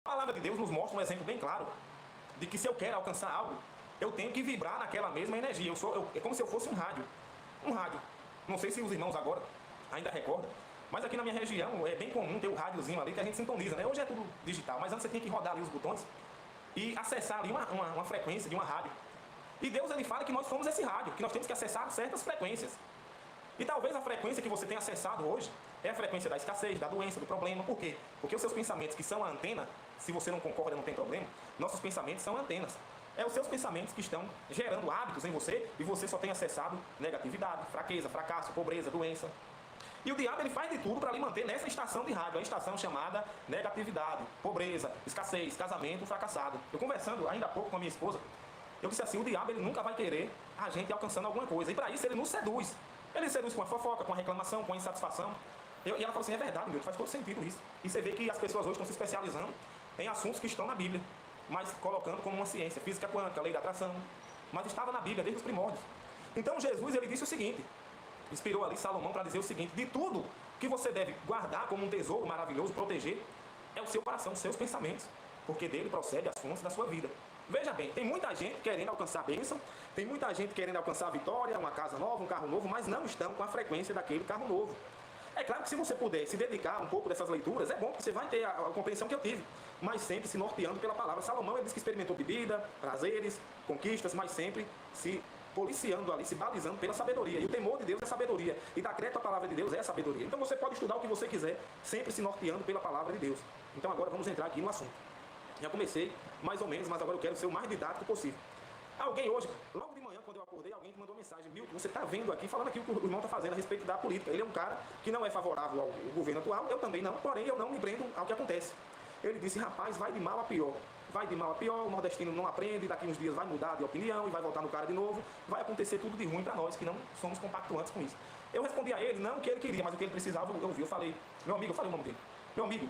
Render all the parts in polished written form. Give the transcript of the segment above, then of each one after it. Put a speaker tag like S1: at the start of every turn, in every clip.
S1: A palavra de Deus nos mostra um exemplo bem claro de que se eu quero alcançar algo, eu tenho que vibrar naquela mesma energia. É como se eu fosse um rádio. Um rádio. Não sei se os irmãos agora ainda recordam, mas aqui na minha região é bem comum ter o rádiozinho ali que a gente sintoniza, né? Hoje é tudo digital, mas antes você tinha que rodar ali os botões e acessar ali uma frequência de uma rádio. E Deus ele fala que nós somos esse rádio, que nós temos que acessar certas frequências. E talvez a frequência que você tem acessado hoje é a frequência da escassez, da doença, do problema. Por quê? Porque os seus pensamentos, que são a antena, se você não concorda, não tem problema, nossos pensamentos são antenas. É os seus pensamentos que estão gerando hábitos em você e você só tem acessado negatividade, fraqueza, fracasso, pobreza, doença. E o diabo ele faz de tudo para lhe manter nessa estação de rádio, a estação chamada negatividade, pobreza, escassez, casamento fracassado. Eu conversando ainda há pouco com a minha esposa, eu disse assim, o diabo ele nunca vai querer a gente alcançando alguma coisa. E para isso ele nos seduz. Ele seduz com a fofoca, com a reclamação, com a insatisfação. E ela falou assim, é verdade, meu, faz todo sentido isso. E você vê que as pessoas hoje estão se especializando em assuntos que estão na Bíblia, mas colocando como uma ciência, física quântica, lei da atração. Mas estava na Bíblia desde os primórdios. Então Jesus ele disse o seguinte, inspirou ali Salomão para dizer o seguinte, de tudo que você deve guardar como um tesouro maravilhoso, proteger, é o seu coração, os seus pensamentos, porque dele procede as fontes da sua vida. Veja bem, tem muita gente querendo alcançar a bênção, tem muita gente querendo alcançar a vitória, uma casa nova, um carro novo, mas não estão com a frequência daquele carro novo. É claro que se você puder se dedicar um pouco dessas leituras, é bom que você vai ter a compreensão que eu tive, mas sempre se norteando pela palavra. Salomão ele disse que experimentou bebida, prazeres, conquistas, mas sempre se policiando ali, se balizando pela sabedoria. E o temor de Deus é sabedoria. E dar crédito à palavra de Deus é sabedoria. Então você pode estudar o que você quiser, sempre se norteando pela palavra de Deus. Então agora vamos entrar aqui no assunto. Já comecei mais ou menos, mas agora eu quero ser o mais didático possível. Alguém hoje, logo de manhã, quando eu acordei, alguém que mandou mensagem, Milton, você está vendo aqui, falando aqui o que o irmão está fazendo a respeito da política. Ele é um cara que não é favorável ao governo atual, eu também não, porém eu não me prendo ao que acontece. Ele disse, rapaz, vai de mal a pior. Vai de mal a pior, o nordestino não aprende, daqui uns dias vai mudar de opinião e vai voltar no cara de novo. Vai acontecer tudo de ruim para nós, que não somos compactuantes com isso. Eu respondi a ele, não o que ele queria, mas o que ele precisava, eu ouvi. Eu falei, meu amigo, eu falei o nome dele. Meu amigo,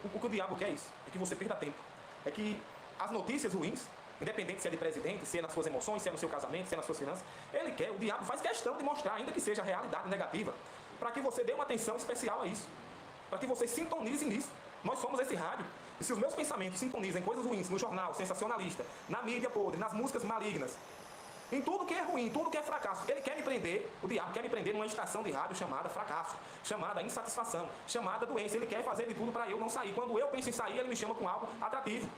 S1: o que o diabo quer é isso, é que você perda tempo. É que as notícias ruins, independente se é de presidente, se é nas suas emoções, se é no seu casamento, se é nas suas finanças, ele quer, o diabo faz questão de mostrar, ainda que seja a realidade negativa, para que você dê uma atenção especial a isso, para que você sintonize nisso. Nós somos esse rádio, e se os meus pensamentos sintonizam em coisas ruins, no jornal sensacionalista, na mídia podre, nas músicas malignas, em tudo que é ruim, tudo que é fracasso, ele quer me prender, o diabo quer me prender numa estação de rádio chamada fracasso, chamada insatisfação, chamada doença. Ele quer fazer de tudo para eu não sair. Quando eu penso em sair, ele me chama com algo atrativo.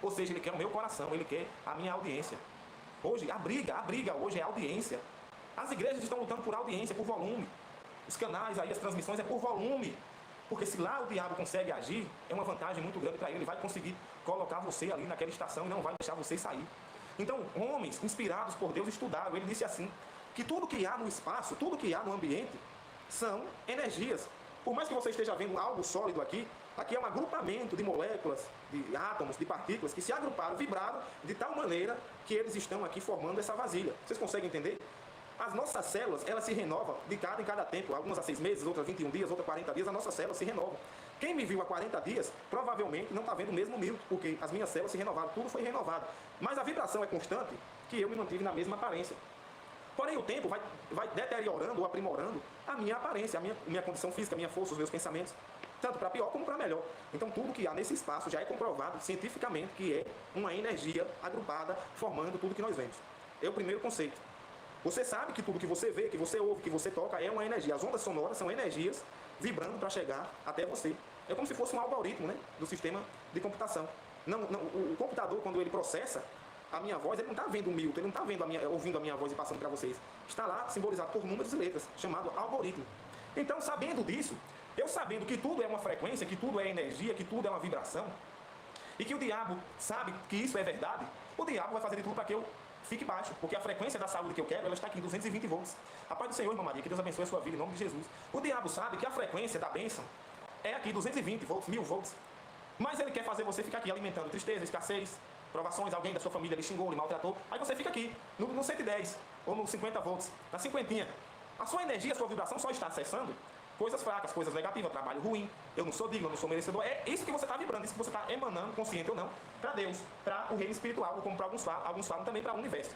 S1: Ou seja, ele quer o meu coração, ele quer a minha audiência. Hoje, a briga hoje é audiência. As igrejas estão lutando por audiência, por volume. Os canais aí, as transmissões é por volume. Porque se lá o diabo consegue agir, é uma vantagem muito grande para ele. Ele vai conseguir colocar você ali naquela estação e não vai deixar você sair. Então, homens inspirados por Deus estudaram. Ele disse assim, que tudo que há no espaço, tudo que há no ambiente, são energias. Por mais que você esteja vendo algo sólido aqui, aqui é um agrupamento de moléculas, de átomos, de partículas, que se agruparam, vibraram de tal maneira que eles estão aqui formando essa vasilha. Vocês conseguem entender? As nossas células, elas se renovam de cada em cada tempo. Algumas há 6 meses, outras 21 dias, outras 40 dias, as nossas células se renovam. Quem me viu há 40 dias, provavelmente não está vendo o mesmo Milton, porque as minhas células se renovaram, tudo foi renovado. Mas a vibração é constante, que eu me mantive na mesma aparência. Porém, o tempo vai deteriorando ou aprimorando a minha aparência, a minha condição física, a minha força, os meus pensamentos, tanto para pior como para melhor. Então, tudo que há nesse espaço já é comprovado cientificamente que é uma energia agrupada, formando tudo que nós vemos. É o primeiro conceito. Você sabe que tudo que você vê, que você ouve, que você toca é uma energia. As ondas sonoras são energias vibrando para chegar até você. É como se fosse um algoritmo, né, do sistema de computação. O computador, quando ele processa a minha voz, ele não está vendo o Milton, ele não está ouvindo a minha voz e passando para vocês. Está lá simbolizado por números e letras, chamado algoritmo. Então, sabendo disso, eu sabendo que tudo é uma frequência, que tudo é energia, que tudo é uma vibração, e que o diabo sabe que isso é verdade, o diabo vai fazer de tudo para que eu fique baixo, porque a frequência da saúde que eu quero, ela está aqui em 220 volts. A paz do Senhor, irmã Maria, que Deus abençoe a sua vida em nome de Jesus. O diabo sabe que a frequência da bênção é aqui 220 volts, 1000 volts. Mas ele quer fazer você ficar aqui alimentando tristeza, escassez, provações, alguém da sua família lhe xingou, lhe maltratou. Aí você fica aqui, no 110 ou no 50 volts, na cinquentinha. A sua energia, a sua vibração só está acessando coisas fracas, coisas negativas, trabalho ruim, eu não sou digno, eu não sou merecedor. É isso que você está vibrando, isso que você está emanando, consciente ou não, para Deus, para o reino espiritual, ou como para alguns falam também para o universo.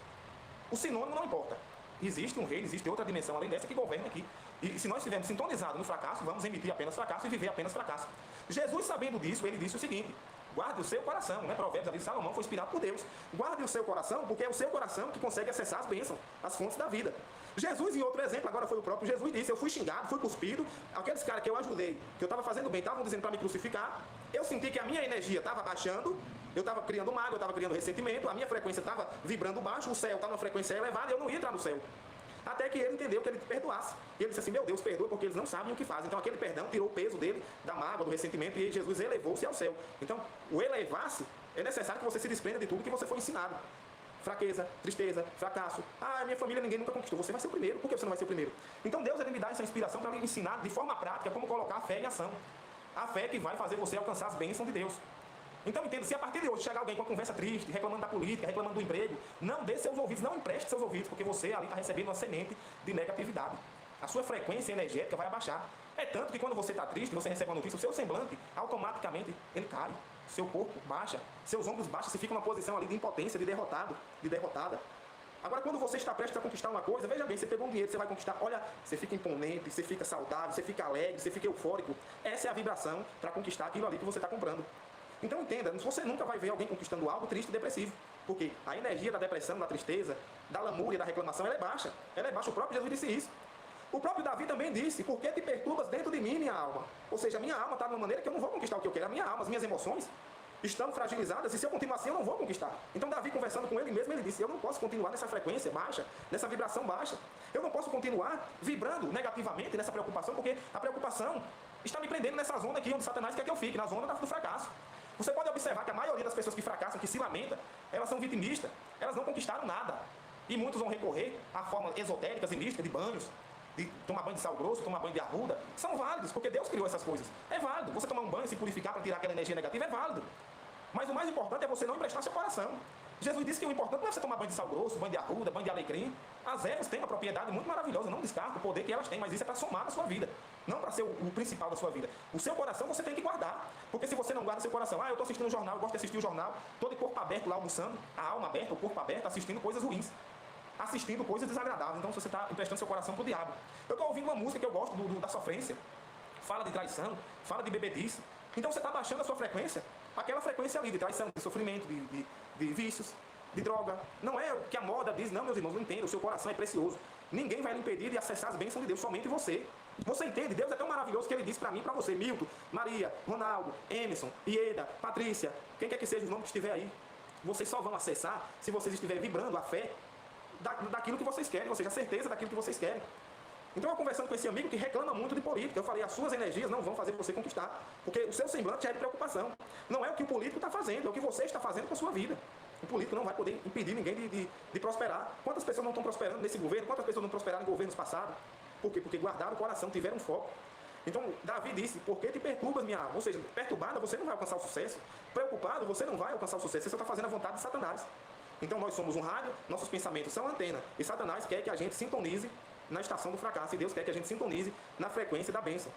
S1: O sinônimo não importa. Existe um reino, existe outra dimensão além dessa que governa aqui. E se nós estivermos sintonizados no fracasso, vamos emitir apenas fracasso e viver apenas fracasso. Jesus, sabendo disso, ele disse o seguinte: guarde o seu coração, né? Provérbios ali de Salomão foi inspirado por Deus. Guarde o seu coração, porque é o seu coração que consegue acessar as bênçãos, as fontes da vida. Jesus, em outro exemplo, agora foi o próprio Jesus, disse: eu fui xingado, fui cuspido, aqueles caras que eu ajudei, que eu estava fazendo bem, estavam dizendo para me crucificar, eu senti que a minha energia estava baixando, eu estava criando mágoa, eu estava criando ressentimento, a minha frequência estava vibrando baixo, o céu estava numa frequência elevada, eu não ia entrar no céu. Até que ele entendeu que ele perdoasse. E ele disse assim: meu Deus, perdoa, porque eles não sabem o que fazem. Então aquele perdão tirou o peso dele, da mágoa, do ressentimento, e Jesus elevou-se ao céu. Então, o elevar-se é necessário que você se desprenda de tudo que você foi ensinado. Fraqueza, tristeza, fracasso. Ah, minha família ninguém nunca conquistou. Você vai ser o primeiro. Por que você não vai ser o primeiro? Então Deus ele me dá essa inspiração para me ensinar de forma prática como colocar a fé em ação. A fé que vai fazer você alcançar as bênçãos de Deus. Então entenda, se a partir de hoje chegar alguém com uma conversa triste, reclamando da política, reclamando do emprego, não dê seus ouvidos, não empreste seus ouvidos, porque você ali está recebendo uma semente de negatividade. A sua frequência energética vai abaixar. É tanto que quando você está triste, você recebe uma notícia, o seu semblante, automaticamente, ele cai. Seu corpo baixa, seus ombros baixam, você fica numa posição ali de impotência, de derrotado, de derrotada. Agora, quando você está prestes a conquistar uma coisa, veja bem, você pegou um dinheiro, você vai conquistar, olha, você fica imponente, você fica saudável, você fica alegre, você fica eufórico. Essa é a vibração para conquistar aquilo ali que você está comprando. Então entenda, você nunca vai ver alguém conquistando algo triste e depressivo. Porque a energia da depressão, da tristeza, da lamúria, da reclamação, ela é baixa. Ela é baixa, o próprio Jesus disse isso. O próprio Davi também disse: por que te perturbas dentro de mim, minha alma? Ou seja, a minha alma está de uma maneira que eu não vou conquistar o que eu quero. A minha alma, as minhas emoções estão fragilizadas e se eu continuar assim eu não vou conquistar. Então Davi, conversando com ele mesmo, ele disse: eu não posso continuar nessa frequência baixa, nessa vibração baixa. Eu não posso continuar vibrando negativamente nessa preocupação, porque a preocupação está me prendendo nessa zona aqui onde Satanás quer que eu fique, na zona do fracasso. Você pode observar que a maioria das pessoas que fracassam, que se lamenta, elas são vitimistas, elas não conquistaram nada. E muitos vão recorrer a formas esotéricas e místicas de banhos, de tomar banho de sal grosso, tomar banho de arruda. São válidos, porque Deus criou essas coisas. É válido. Você tomar um banho, se purificar para tirar aquela energia negativa, é válido. Mas o mais importante é você não emprestar seu coração. Jesus disse que o importante não é você tomar banho de sal grosso, banho de arruda, banho de alecrim. As ervas têm uma propriedade muito maravilhosa, não descarta o poder que elas têm, mas isso é para somar na sua vida, não para ser o principal da sua vida. O seu coração você tem que guardar, porque se você não guarda seu coração, eu estou assistindo um jornal, eu gosto de assistir o jornal, estou de corpo aberto lá almoçando, a alma aberta, o corpo aberto, assistindo coisas ruins, assistindo coisas desagradáveis. Então você está emprestando seu coração para o diabo. Eu estou ouvindo uma música que eu gosto da sofrência, fala de traição, fala de bebedice. Então você está baixando a sua frequência, aquela frequência ali de traição, de sofrimento, de vícios, de droga. Não é o que a moda diz, não, meus irmãos, não entenda, o seu coração é precioso. Ninguém vai lhe impedir de acessar as bênçãos de Deus, somente você. Você entende? Deus é tão maravilhoso que ele disse para mim e para você: Milton, Maria, Ronaldo, Emerson, Ieda, Patrícia, quem quer que seja os nomes que estiver aí. Vocês só vão acessar se vocês estiverem vibrando a fé daquilo que vocês querem, ou seja, a certeza daquilo que vocês querem. Então, eu conversando com esse amigo que reclama muito de política, eu falei: as suas energias não vão fazer você conquistar, porque o seu semblante é de preocupação. Não é o que o político está fazendo, é o que você está fazendo com a sua vida. O político não vai poder impedir ninguém de prosperar. Quantas pessoas não estão prosperando nesse governo? Quantas pessoas não prosperaram em governos passados? Por quê? Porque guardaram o coração, tiveram foco. Então, Davi disse: por que te perturbas, minha alma? Ou seja, perturbada você não vai alcançar o sucesso. Preocupado você não vai alcançar o sucesso. Você só está fazendo a vontade de Satanás. Então, nós somos um rádio, nossos pensamentos são antena. E Satanás quer que a gente sintonize na estação do fracasso. E Deus quer que a gente sintonize na frequência da bênção.